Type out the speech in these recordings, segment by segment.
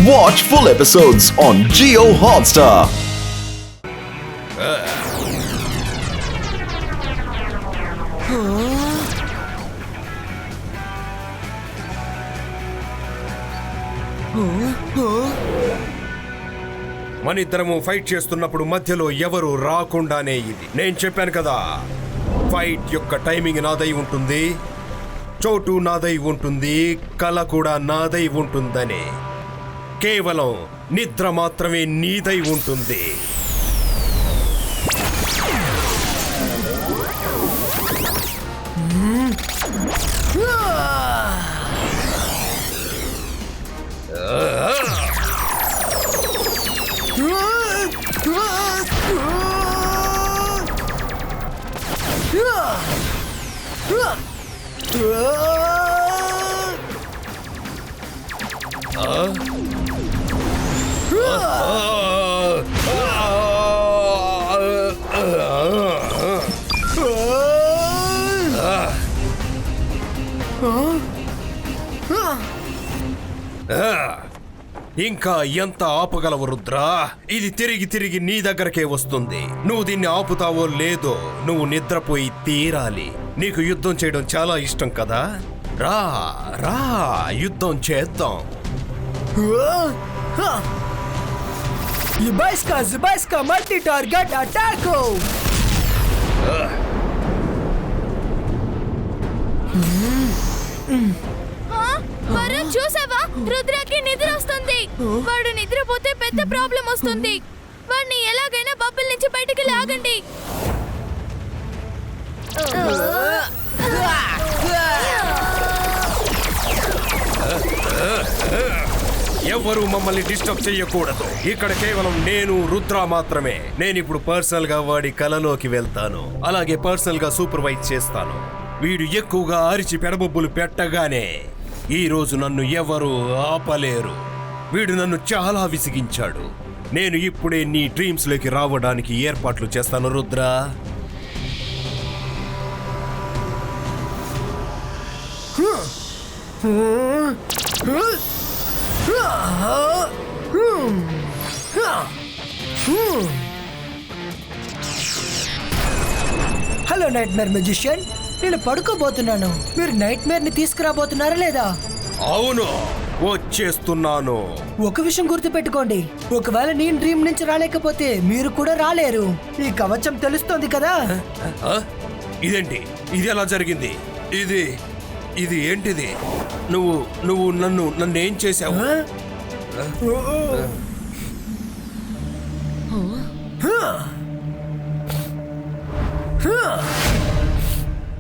Watch full episodes on Jio Hotstar. మనిద్దరము fight చేస్తున్నప్పుడు మధ్యలో ఎవరు రాకుండానే ఇది నేను చెప్పాను కదా. ఫైట్ యొక్క టైమింగ్ నాదై ఉంటుంది, చోటు నాదై ఉంటుంది, కళ కూడా నాదై ఉంటుందని. కేవలం నిద్ర మాత్రమే నీదై ఉంటుంది. ఇంకా ఎంత ఆపగలవు రుద్రా? ఇది తిరిగి తిరిగి నీ దగ్గరకే వస్తుంది. నువ్వు దీన్ని ఆపుతావో లేదో నువ్వు నిద్రపోయి తీరాలి. నీకు యుద్ధం చేయడం చాలా ఇష్టం కదా? రా రా యుద్ధం చేద్దాం. Zybajska multi-target attack! వరుణ్ చూసావా? రుద్రకి నిద్ర వస్తుంది. వాడు నిద్రపోతే పెద్ద ప్రాబ్లం వస్తుంది. వాడిని ఎలాగైనా బబ్బుల నుంచి బయటికి లాగండి. ఎవ్వరూ మమ్మల్ని డిస్టర్బ్ చెయ్యకూడదు. ఇక్కడ కేవలం నేను రుద్ర మాత్రమే. నేను ఇప్పుడు పర్సనల్ గా వాడి కలలోకి వెళ్తాను, అలాగే పర్సనల్ గా సూపర్వైజ్ చేస్తాను. వీడు ఎక్కువగా అరిచి పెడబొబ్బులు పెట్టగానే ఈ రోజు నన్ను ఎవరు ఆపలేరు. వీడు నన్ను చాలా విసిగించాడు. నేను ఇప్పుడే నీ డ్రీమ్స్ లోకి రావడానికి ఏర్పాట్లు చేస్తాను Rudra. Hello nightmare magician, నేను పడుకోబోతున్నాను. మీరు నైట్ మేర్ ని తీసుకురాబోతున్నారా లేదా? అవును, వచ్చేస్తున్నాను. ఒక విషయం గుర్తుపెట్టుకోండి, ఒకవేళ నేను డ్రీమ్ నుంచి రాలేకపోతే మీరు కూడా రాలేరు. ఈ కవచం తెలుస్తోంది కదా? ఇదేంటి? ఇది ఎలా జరిగింది? ఇది ఏంటిది? నువ్వు నన్ను ఏం చేశావు?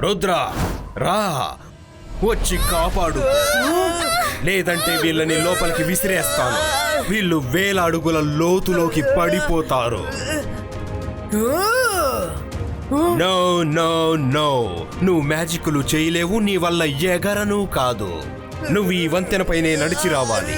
రుద్ర రా, వచ్చి కాపాడు, లేదంటే వీళ్ళని లోపలికి విసిరేస్తాను. వీళ్ళు వేల అడుగుల లోతులోకి పడిపోతారు. నో నో నో, నువ్వు మ్యాజిక్లు చేయలేవు. నీ వల్ల ఎగరను కాదు. నువ్వు ఈ వంతెనపైనే నడిచి రావాలి.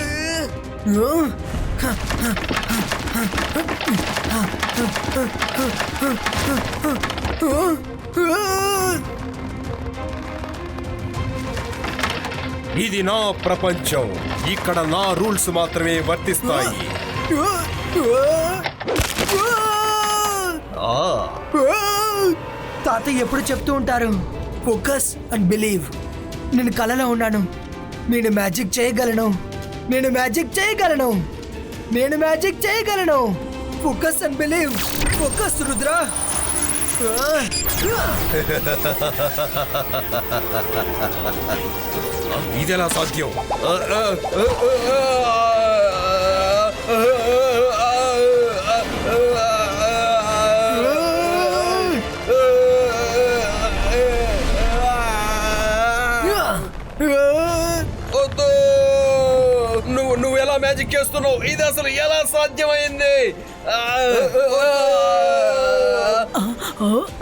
ఇది నా ప్రపంచం. ఇక్కడ నా రూల్స్ మాత్రమే వర్తిస్తాయి. తాత ఎప్పుడు చెప్తూ ఉంటారు, ఫోకస్ అండ్ బిలీవ్. నేను కలలో ఉన్నాను. నేను మ్యాజిక్ చేయగలను. నేను మ్యాజిక్ చేయగలను. నేను మ్యాజిక్ చేయగలను. Focus and believe. Focus Rudra. ఇదెలా సాధ్యం? నువ్వు ఎలా మ్యాజిక్ చేస్తున్నావు? ఇది అసలు ఎలా సాధ్యమైంది?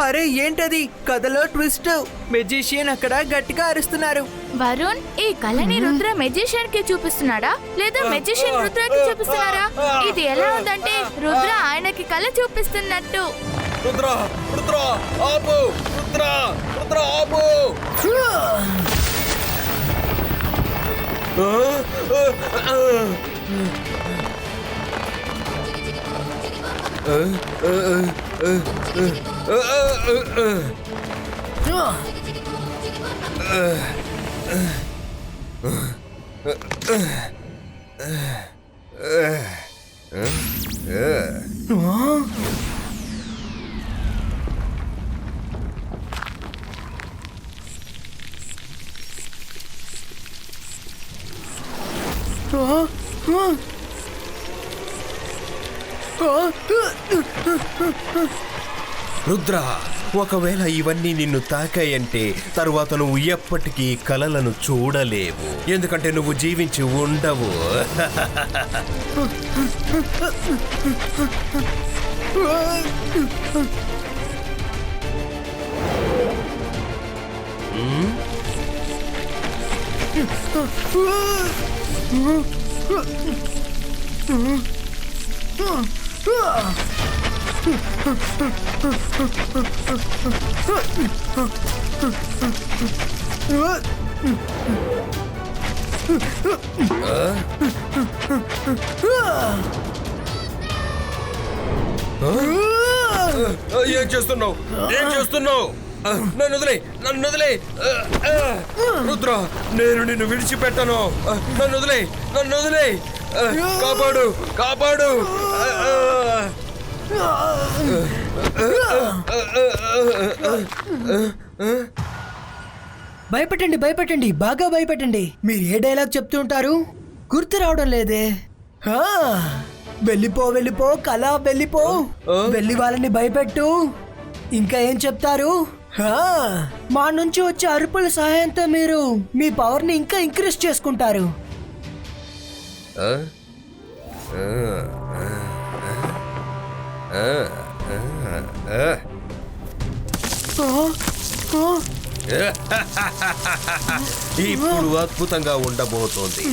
అరే ఏంటది? కథలో ట్విస్ట్. మెజిషియన్ అక్కడ గట్టిగా అరుస్తున్నారు. వరుణ్, ఈ కళని రుద్ర మెజిషియన్ కి చూపిస్తున్నాడా లేదా మెజిషియన్ రుద్రకి చూపిస్తున్నారా? ఇది ఎలా ఉందంటే రుద్ర ఆయనకి కళ చూపిస్తున్నట్టు. రుద్ర రుద్ర ఆపు! రుద్ర రుద్ర ఆపు! రుద్ర, ఒకవేళ ఇవన్నీ నిన్ను తాకాయంటే తరువాత నువ్వు ఎప్పటికీ కలలను చూడలేవు, ఎందుకంటే నువ్వు జీవించి ఉండవు. ఏం చేస్తున్నావు? ఏం చేస్తున్నావు? నన్ను వదిలే, నన్ను వదిలే. రుద్ర, నేను నిన్ను విడిచిపెట్టను. నన్ను వదిలే, నన్ను వదిలే. కాపాడు, కాపాడు. భయపెట్టండి, భయపెట్టండి, బాగా భయపెట్టండి. మీరు ఏ డైలాగ్ చెప్తుంటారు? గుర్తు రావడం లేదే. వెళ్ళిపో, వెళ్ళిపో, కళ వెళ్ళిపో. వెళ్ళి వాళ్ళని భయపెట్టు. ఇంకా ఏం చెప్తారు? మా నుంచి వచ్చే అరుపుల సహాయంతో మీరు మీ పవర్ ని ఇంకా ఇంక్రీజ్ చేసుకుంటారు. ఇప్పుడు అద్భుతంగా ఉండబోతోంది.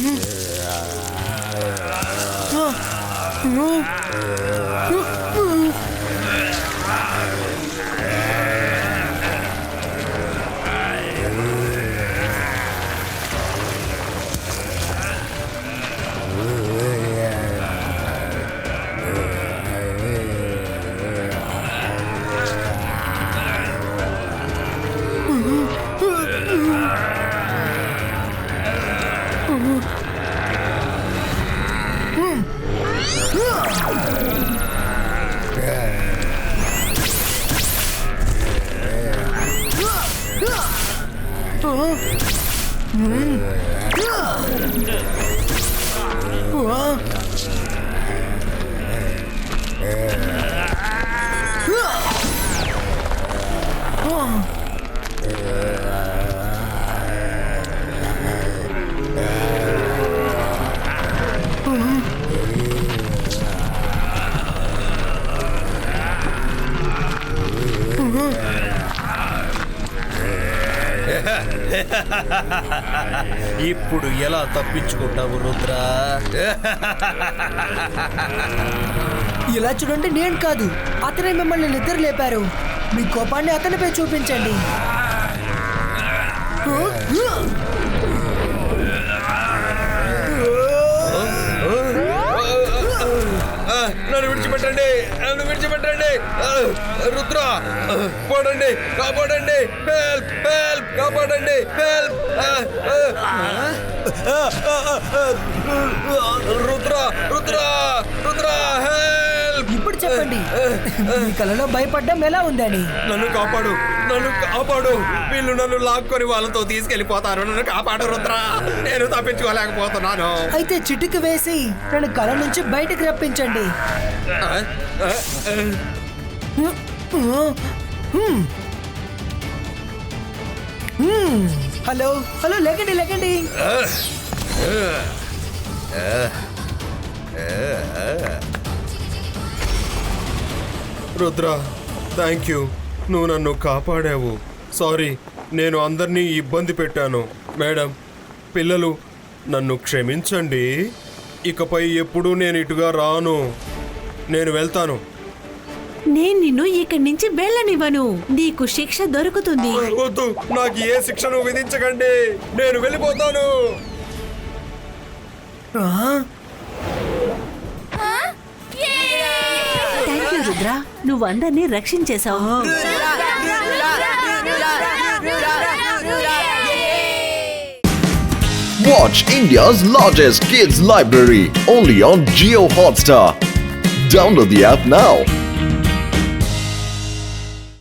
ఇప్పుడు ఎలా తప్పించుకుంటావు రుద్ర? ఇలా చూడండి, నేను కాదు, అతనే మిమ్మల్ని నిద్ర లేపారు. మీ కోపాన్ని అతనిపై చూపించండి. నన్ను విడిచిపెట్టండి, నన్ను విడిచిపెట్టండి. రుద్ర, పోడండి, కాపాడండి. హెల్ప్, హెల్ప్, కాపాడండి. హెల్ప్. రుద్ర, రుద్ర, రుద్ర, హెల్ప్. ఇప్పుడు చెప్పండి, మీ కలలో భయపడ్డం ఎలా ఉందని. నన్ను కాపాడు, నన్ను కాపాడు. వీళ్ళు నన్ను లాక్కొని వాళ్ళతో తీసుకెళ్లిపోతారు. నన్ను కాపాడు రుద్ర, నేను తప్పించుకోలేకపోతున్నాను. అయితే చిటికి వేసి నన్ను కల నుంచి బయటకు రప్పించండి. హలో, హలో, లేకండి, లేకండి. రుద్ర, థ్యాంక్ యూ, నువ్వు నన్ను కాపాడావు. సారీ, నేను అందరినీ ఇబ్బంది పెట్టాను. మేడం, పిల్లలు, నన్ను క్షమించండి. ఇకపై ఎప్పుడూ నేను ఇటుగా రాను. నేను వెళ్తాను. నేను నిన్ను ఇక్కడి నుంచి వెళ్ళనివ్వను. నీకు శిక్ష దొరుకుతుంది. వద్దు, నాకు ఏ శిక్షను విధించకండి. నేను వెళ్ళిపోతాను. రుద్ర నువ్వు అందరినీ రక్షించేశావు. Watch India's largest kids library only on Jio Hotstar. Download the app now.